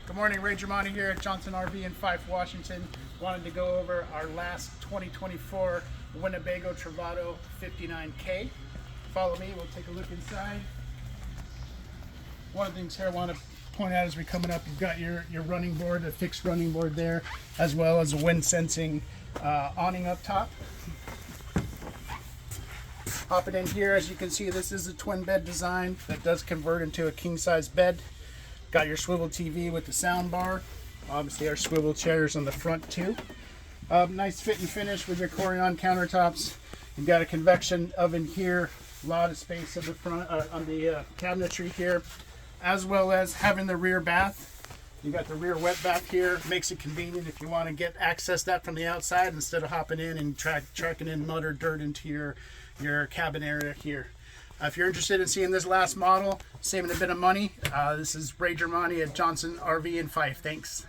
Good morning, Ray Germani here at Johnson RV in Fife, Washington. Wanted to go over our last 2024 Winnebago Travato 59K. Follow me, we'll take a look inside. One of the things here I want to point out as we're coming up, you've got your running board, a fixed running board there, as well as a wind sensing awning up top. Hopping in here, as you can see, this is a twin bed design that does convert into a king size bed. Got your swivel TV with the sound bar. Obviously our swivel chairs on the front too. Nice fit and finish with your Onan countertops. You've got a convection oven here. A lot of space on the front, on the cabinetry here, as well as having the rear bath. You got the rear wet bath here. Makes it convenient if you want to get access that from the outside instead of hopping in and tracking in mud or dirt into your cabin area here. If you're interested in seeing this last model, saving a bit of money, this is Ray Germani at Johnson RV in Fife. Thanks.